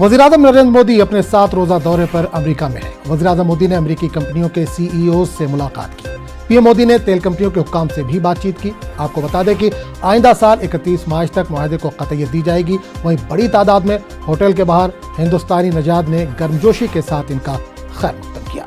वज़ीर-ए-आज़म नरेंद्र मोदी अपने 7 रोज़ा दौरे पर अमेरिका में हैं। वज़ीर-ए-आज़म मोदी ने अमेरिकी कंपनियों के सीईओ से मुलाकात की। पीएम मोदी ने तेल कंपनियों के हुक्काम से भी बातचीत की। आपको बता दें कि आइंदा साल 31 मार्च तक मुआहदे को क़तईयत दी जाएगी। वहीं बड़ी तादाद में होटल के बाहर हिंदुस्तानी नजाद ने गर्मजोशी के साथ इनका खैर मक़दम किया।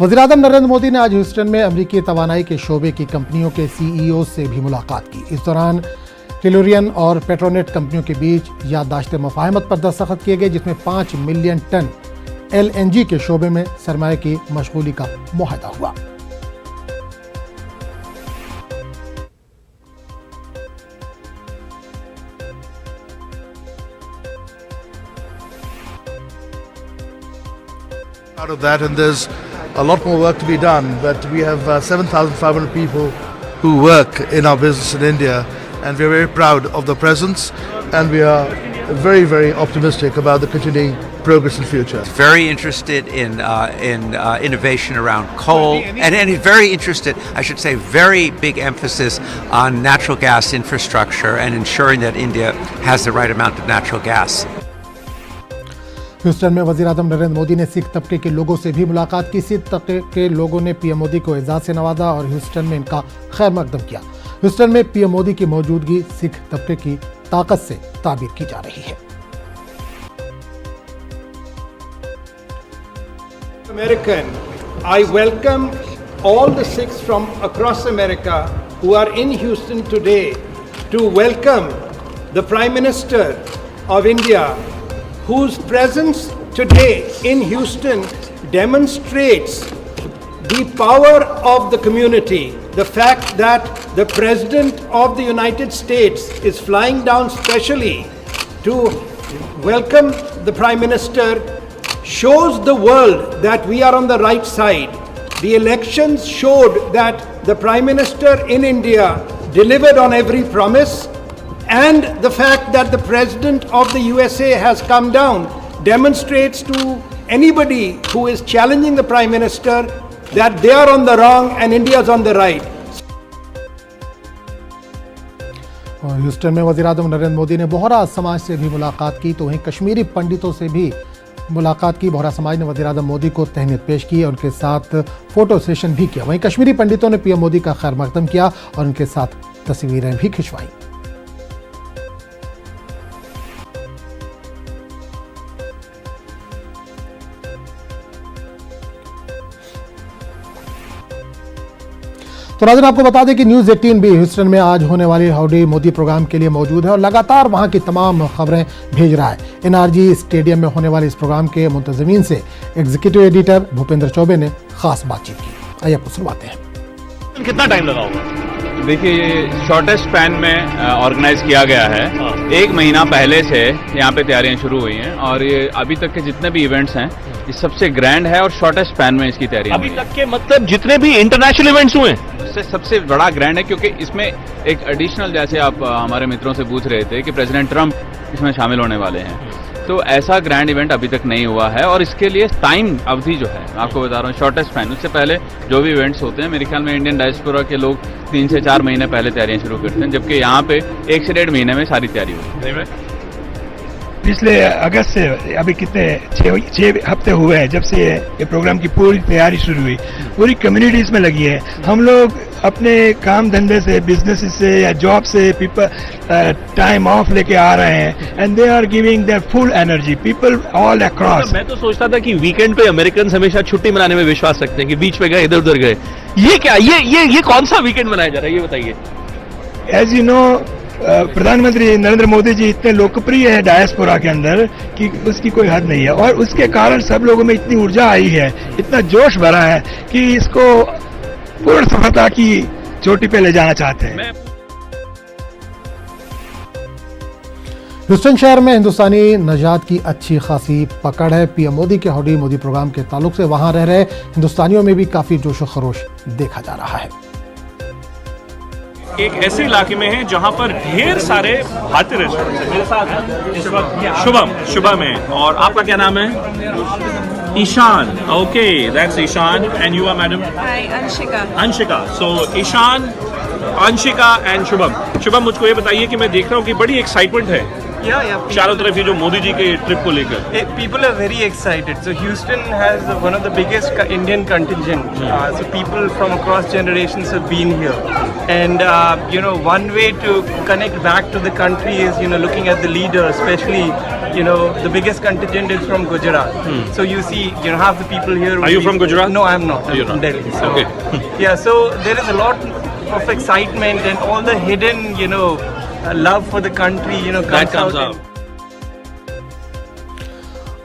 वज़ीर-ए-आज़म नरेंद्र मोदी ने आज ह्यूस्टन में अमेरिकी तवानाई के शोबे की कंपनियों के सीईओ से भी मुलाकात की। इस दौरान टेलुरियन और पेट्रोनेट कंपनियों के बीच याददाश्त मुफ़ाहमत पर दस्तखत किए गए, जिसमें 5 मिलियन टन LNG के शोबे में सरमाए की मशगूली का मुआहदा हुआ। Out of that, and there's a lot more work to be done, but we have 7,500 people who work in our business in India, and we're very proud of the presence, and we are very, very optimistic about the continuing progress in the future. Very interested in innovation around coal, and he's very interested, I should say, very big emphasis on natural gas infrastructure and ensuring that India has the right amount of natural gas. Houston में वज़ीर-ए-आज़म नरेंद्र मोदी ने सिख तबके के लोगों से भी मुलाकात की। सिख तबके के लोगों ने पीएम मोदी को एजाज़ से नवाजा और ह्यूस्टन में इनका खैर मक़दम किया। ह्यूस्टन में पीएम मोदी की मौजूदगी सिख तबके की ताकत से ताबीर की जा रही है। American, I welcome all the Sikhs from across America who are in Houston today to welcome the Prime Minister of India, whose presence today in Houston demonstrates the power of the community. The fact that the President of the United States is flying down specially to welcome the Prime Minister shows the world that we are on the right side. The elections showed that the Prime Minister in India delivered on every promise, and the fact that the President of the USA has come down demonstrates to anybody who is challenging the Prime Minister that they are on the wrong and India is on the right. Houston में वज़ीर-ए-आज़म नरेंद्र मोदी ने बोहरा समाज से भी मुलाकात की, तो वहीं कश्मीरी पंडितों से भी मुलाकात की। बोहरा समाज ने वज़ीर-ए-आज़म मोदी को तहनीत पेश की और उनके साथ फोटो सेशन भी किया। वहीं कश्मीरी पंडितों ने पीएम मोदी का खैर मक़दम किया और उनके साथ तस्वीरें भी खिंचवाई। तो नाज़रीन, आपको बता दें कि न्यूज़ 18 भी ह्यूस्टन में आज होने वाली हाउडी मोदी प्रोग्राम के लिए मौजूद है और लगातार वहां की तमाम खबरें भेज रहा है। NRG स्टेडियम में होने वाले इस प्रोग्राम के मुंतज़मीन से एग्जीक्यूटिव एडिटर भूपेंद्र चौबे ने खास बातचीत की। आइए आपको सुनवाते हैं। कितना टाइम लगा होगा? देखिए, ये शॉर्टेस्ट स्पैन में ऑर्गेनाइज किया गया है। 1 महीना पहले से यहाँ पे तैयारियां शुरू हुई हैं और ये अभी तक के जितने भी इवेंट्स हैं ये सबसे ग्रैंड है और शॉर्टेस्ट स्पैन में इसकी तैयारियां अभी तक के मतलब जितने भी इंटरनेशनल इवेंट्स हुए उससे सबसे बड़ा ग्रैंड है, क्योंकि इसमें एक एडिशनल, जैसे आप हमारे मित्रों से पूछ रहे थे कि प्रेसिडेंट ट्रंप इसमें शामिल होने वाले हैं, तो ऐसा ग्रैंड इवेंट अभी तक नहीं हुआ है और इसके लिए टाइम अवधि जो है आपको बता रहा हूँ शॉर्टेस्ट स्पैन। उससे पहले जो भी इवेंट्स होते हैं मेरे ख्याल में इंडियन डायस्पोरा के लोग 3 से 4 महीने पहले तैयारियां शुरू करते हैं, जबकि यहाँ पे 1 से 1.5 महीने में सारी तैयारी हुई है। पिछले अगस्त से अभी कितने 6 हफ्ते हुए हैं जब से ये प्रोग्राम की पूरी तैयारी शुरू हुई। पूरी कम्युनिटी इसमें लगी है। हम लोग अपने काम धंधे से, बिजनेस से या जॉब से पीपल टाइम ऑफ लेके आ रहे हैं and they are giving their full energy, people all across. मैं तो सोचता था कि वीकेंड पे अमेरिकन हमेशा छुट्टी मनाने में विश्वास रखते हैं कि बीच पे गए, इधर उधर गए। ये क्या, ये कौन सा वीकेंड मनाया जा रहा है, ये बताइए। एज यू नो, प्रधानमंत्री नरेंद्र मोदी जी इतने लोकप्रिय है डायस्पोरा के अंदर कि उसकी कोई हद नहीं है और उसके कारण सब लोगों में इतनी ऊर्जा आई है, इतना जोश भरा है कि इसको पूर्ण सफलता की चोटी पे ले जाना चाहते हैं। ह्यूस्टन शहर में हिंदुस्तानी नजात की अच्छी खासी पकड़ है। पीएम मोदी के हाउडी मोदी प्रोग्राम के ताल्लुक से वहां रह रहे हिंदुस्तानियों में भी काफी जोश व खरोश देखा जा रहा है। एक ऐसे इलाके में हैं जहां पर ढेर सारे भारतीय रेस्टोरेंट्स हैं। मेरे साथ इस वक्त शुभम है, और आपका क्या नाम है? Ishan. Okay, that's Ishan and you are madam? Hi, Anshika. So Ishan, Anshika and Shubham. Shubham, मुझको ये बताइए कि मैं देख रहा हूँ कि बड़ी एक्साइटमेंट है चारों तरफ ये जो मोदी जी के ट्रिप को लेकर। People are very excited. So Houston has one of the biggest Indian contingent. So people from across generations have been here, and one way to connect back to the country is looking at the leader, especially the biggest contingent is from Gujarat. So you see half the people here. Are you from Gujarat? No, I am not. I'm from Delhi. So, okay. Yeah. So there is a lot of excitement and all the hidden love for the country comes out.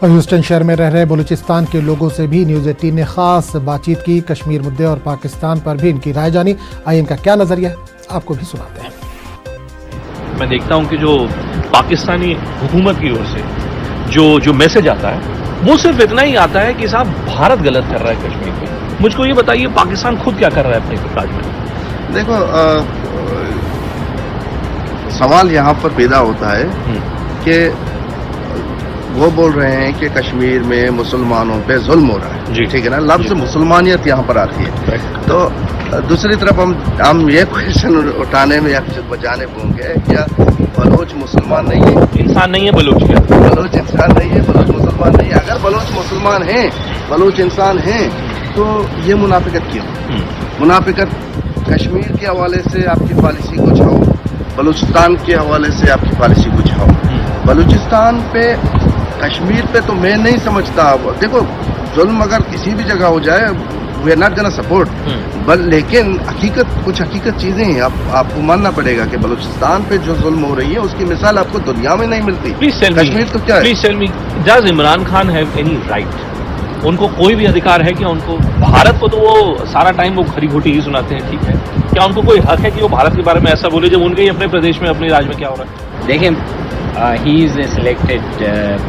और Houston शहर में रह रहे बलूचिस्तान के लोगों से भी news 18 ने खास बातचीत की। कश्मीर मुद्दे और पाकिस्तान पर भी इनकी राय जानी। आइए इनका क्या नजरिया है, आपको भी सुनाते हैं। मैं देखता हूं कि जो पाकिस्तानी हुकूमत की ओर से जो मैसेज आता है वो सिर्फ इतना ही आता है कि साहब भारत गलत कर रहा है कश्मीर में। मुझको ये बताइए पाकिस्तान खुद क्या कर रहा है अपने काज में? देखो, सवाल यहाँ पर पैदा होता है कि वो बोल रहे हैं कि कश्मीर में मुसलमानों पे जुल्म हो रहा है, ठीक है ना। लफ्ज़ मुसलमानियत यहाँ पर आती है। तो दूसरी तरफ हम ये क्वेश्चन उठाने में या बजाने होंगे, क्या बलोच मुसलमान नहीं है? इंसान नहीं है बलोच? बलोच इंसान नहीं है, बलोच मुसलमान नहीं है। अगर बलोच मुसलमान हैं, बलोच इंसान हैं, तो ये मुनाफिकत क्यों? मुनाफिकत कश्मीर के हवाले से आपकी पॉलिसी कुछ हो, बलूचिस्तान के हवाले से आपकी पॉलिसी कुछ हो। बलूचिस्तान पे, कश्मीर पे तो मैं नहीं समझता। देखो, जुल्म अगर किसी भी जगह हो जाए, we are not gonna support, लेकिन कुछ हकीकत चीजें हैं। आपको मानना पड़ेगा कि बलूचिस्तान पे जो जुल्म हो रही है उसकी मिसाल आपको दुनिया में नहीं मिलती। कश्मीर तो क्या है? Please tell me, does Imran Khan have any right? उनको कोई भी अधिकार है कि उनको भारत को तो वो सारा टाइम वो खरी खोटी ही सुनाते हैं, ठीक है, क्या उनको कोई हक है कि वो भारत के बारे में ऐसा बोले जब उनके ही अपने प्रदेश में, अपने राज्य में क्या हो रहा है? देखिए, he is a selected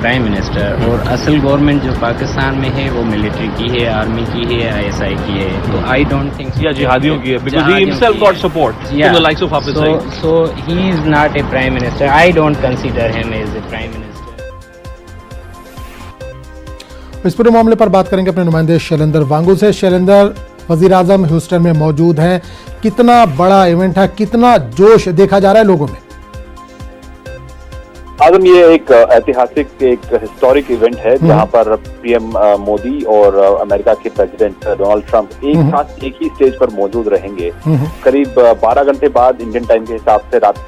prime minister, और असल गवर्नमेंट जो पाकिस्तान में है वो मिलिट्री की है, आर्मी की है, ISI की है। तो आई डोंट थिंक या जिहादियों की है, because he himself got support from the likes of Hafiz. So he is not a prime minister. I don't consider him as a prime minister. इस पूरे मामले पर बात करेंगे अपने नुमाइंदे शैलेंद्र वांगू से। शैलेंद्र, वजीर आजम ह्यूस्टन में मौजूद हैं, कितना बड़ा इवेंट है, कितना जोश देखा जा रहा है लोगों में? आजम, ये एक ऐतिहासिक, एक हिस्टोरिक इवेंट है जहां पर पीएम मोदी और अमेरिका के प्रेसिडेंट डोनाल्ड ट्रंप एक साथ एक ही स्टेज पर मौजूद रहेंगे। करीब 12 घंटे बाद इंडियन टाइम के हिसाब से रात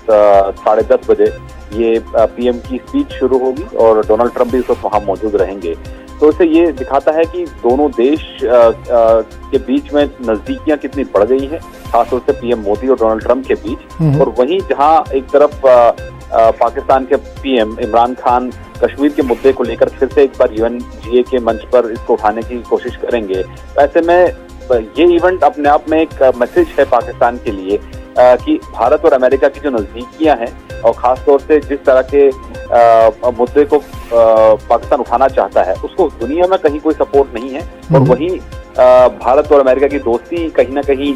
10:30 बजे ये पीएम की स्पीच शुरू होगी और डोनाल्ड ट्रंप भी उस वक्त वहां मौजूद रहेंगे। तो इससे ये दिखाता है कि दोनों देश के बीच में नजदीकियां कितनी बढ़ गई हैं, खासतौर से पीएम मोदी और डोनाल्ड ट्रंप के बीच। और वहीं जहां एक तरफ पाकिस्तान के पीएम इमरान खान कश्मीर के मुद्दे को लेकर फिर से एक बार UNGA के मंच पर इसको उठाने की कोशिश करेंगे। ऐसे में ये इवेंट अपने आप में एक मैसेज है पाकिस्तान के लिए कि भारत और अमेरिका की जो नजदीकियां हैं और खासतौर से जिस तरह के मुद्दे को पाकिस्तान उठाना चाहता है उसको दुनिया में कहीं कोई सपोर्ट नहीं है। और वहीं भारत और अमेरिका की दोस्ती कहीं ना कहीं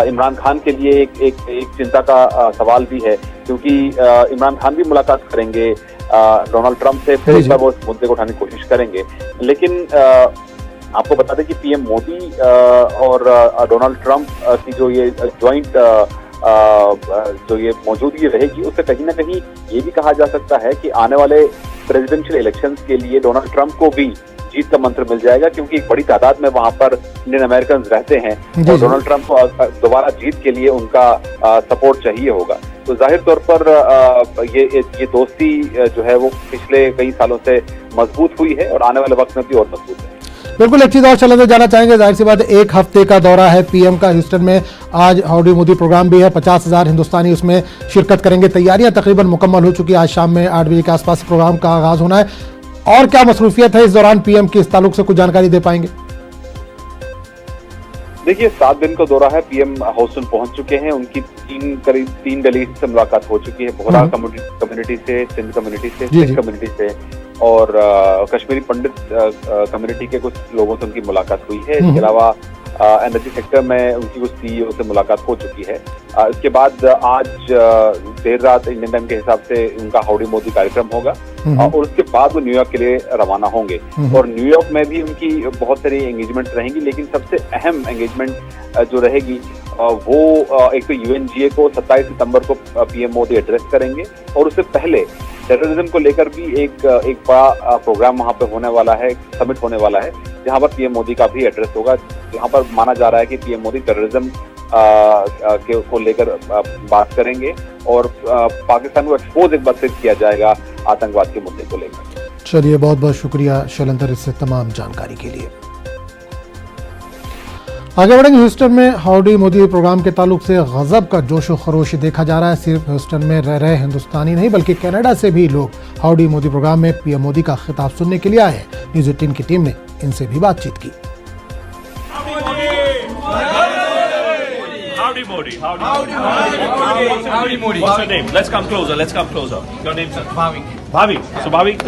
इमरान खान के लिए एक चिंता का सवाल भी है, क्योंकि इमरान खान भी मुलाकात करेंगे डोनाल्ड ट्रंप से, फिर एक बार वो इस मुद्दे को उठाने की कोशिश करेंगे। लेकिन आपको बता दें कि पीएम मोदी और डोनाल्ड ट्रंप की जो ये ज्वाइंट जो ये मौजूदगी रहेगी, उससे कहीं ना कहीं ये भी कहा जा सकता है कि आने वाले प्रेसिडेंशियल इलेक्शंस के लिए डोनाल्ड ट्रंप को भी जीत का मंत्र मिल जाएगा, क्योंकि एक बड़ी तादाद में वहां पर इंडियन अमेरिकन रहते हैं और डोनाल्ड ट्रंप को दोबारा जीत के लिए उनका सपोर्ट चाहिए होगा। तो जाहिर तौर पर ये दोस्ती जो है वो पिछले कई सालों से मजबूत हुई है और आने वाले वक्त में भी और मजबूत है। बिल्कुल, एक चीज और चलते जाना चाहेंगे, जाहिर सी बात है एक हफ्ते का दौरा है पीएम का ह्यूस्टन में। आज हाउडी मोदी प्रोग्राम भी है, 50,000 हिंदुस्तानी उसमें शिरकत करेंगे। तैयारियां तकरीबन मुकम्मल हो चुकी है, आज शाम में 8 बजे के आसपास प्रोग्राम का आगाज होना है। और क्या मसरूफियत है इस दौरान पीएम की, इस ताल्लुक से कुछ जानकारी दे पाएंगे? देखिए, 7 दिन का दौरा है, पीएम ह्यूस्टन पहुंच चुके हैं, उनकी करीब 3 डेलीगेट से मुलाकात हो चुकी है, बोहरा कम्युनिटी से, सिंध कम्युनिटी से, सिख कम्युनिटी से और कश्मीरी पंडित कम्युनिटी के कुछ लोगों से उनकी मुलाकात हुई है। इसके अलावा एनर्जी सेक्टर में उनकी कुछ सीईओ से मुलाकात हो चुकी है। इसके बाद आज देर रात इंडियन टाइम के हिसाब से उनका हाउडी मोदी कार्यक्रम होगा और उसके बाद वो न्यूयॉर्क के लिए रवाना होंगे। और न्यूयॉर्क में भी उनकी बहुत सारी एंगेजमेंट्स रहेंगी, लेकिन सबसे अहम एंगेजमेंट जो रहेगी वो एक तो यूएनजीए को 27 सितंबर को पीएम मोदी एड्रेस करेंगे और उससे पहले टेररिज्म को लेकर भी एक बड़ा प्रोग्राम वहां पे होने वाला है, समिट होने वाला है, जहां पर पीएम मोदी का भी एड्रेस होगा। जहां पर माना जा रहा है कि पीएम मोदी टेररिज्म को लेकर बात करेंगे और पाकिस्तान को एक्सपोज एक बार फिर किया जाएगा आतंकवाद के मुद्दे को लेकर। चलिए, बहुत बहुत शुक्रिया शैलेंद्र इससे तमाम जानकारी के लिए। आगे बढ़ेंगे। ह्यूस्टन में हाउडी मोदी प्रोग्राम के ताल्लुक से गजब का जोशो खरोश देखा जा रहा है। सिर्फ ह्यूस्टन में रह रहे हिंदुस्तानी नहीं बल्कि कनाडा से भी लोग हाउडी मोदी प्रोग्राम में पीएम मोदी का खिताब सुनने के लिए आए हैं। न्यूज़ 18 की टीम ने इनसे भी बातचीत की। Howdy Modi. Howdy Modi. What's your name? Let's come closer. Your name, sir? Bhavik. So Bhavik,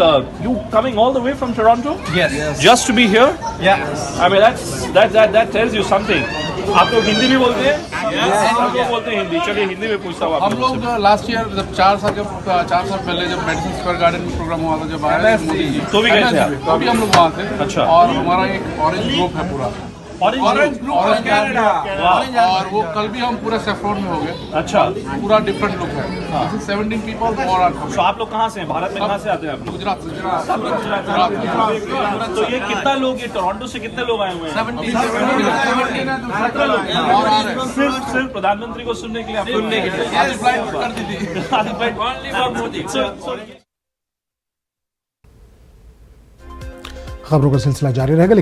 you coming all the way from Toronto? Yes. Just to be here? Yeah. I mean that tells you something. आप लोग हिंदी भी बोलते हैं? हम लोग बोलते हैं हिंदी। चलिए हिंदी में पूछता हूँ आप हम लोग लास्ट ईयर जब 4 साल पहले जब मेडिसिन स्क्वायर गार्डन में प्रोग्राम हुआ था, जब आया मोदी जी, तो भी गए थे आप? तो भी हम लोग वहाँ थे। अच्छा। और हमारा एक ऑरेंज ग्रुप है पूरा, ऑरेंज ग्रुप कनाडा। और वो कल भी हम पूरे सेफ्रॉन में हो गए। अच्छा। पूरा डिफरेंट लुक है। 17 पीपल और तो आप लोग कहाँ से हैं? भारत में कहाँ से आते हैं आप लोग? गुजरात तो ये कितना लोग, ये टोरंटो से कितने लोग आए हुए हैं? 17 लोग सिर्फ प्रधानमंत्री को सुनने के लिए, आप सुनने के लिए आज फ्लाइट कर दी थी। खबरों का सिलसिला जारी रहेगा, लेकिन